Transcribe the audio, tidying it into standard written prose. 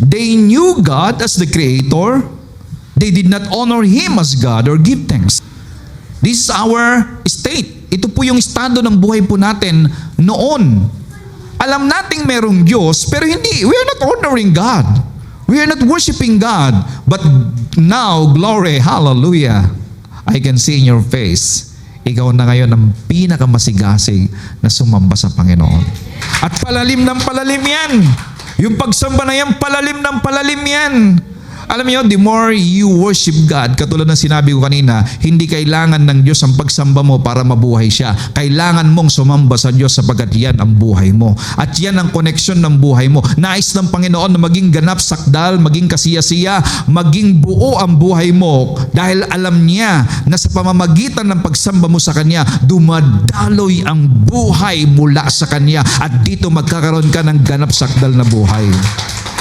They knew God as the Creator. They did not honor Him as God or give thanks. This is our state. Ito po yung estado ng buhay po natin noon. Alam nating merong Diyos, pero hindi. We are not honoring God. We are not worshiping God. But now, glory, hallelujah, I can see in your face, ikaw na ngayon ang pinakamasigasig na sumamba sa Panginoon. At palalim ng palalim yan. Yung pagsamba na yan, palalim ng palalim yan. Alam niyo, the more you worship God, katulad ng sinabi ko kanina, hindi kailangan ng Diyos ang pagsamba mo para mabuhay siya. Kailangan mong sumamba sa Diyos sapagkat yan ang buhay mo. At yan ang koneksyon ng buhay mo. Nais ng Panginoon na maging ganap, sakdal, maging kasiyasiya, maging buo ang buhay mo dahil alam niya na sa pamamagitan ng pagsamba mo sa Kanya, dumadaloy ang buhay mula sa Kanya at dito magkakaroon ka ng ganap, sakdal na buhay.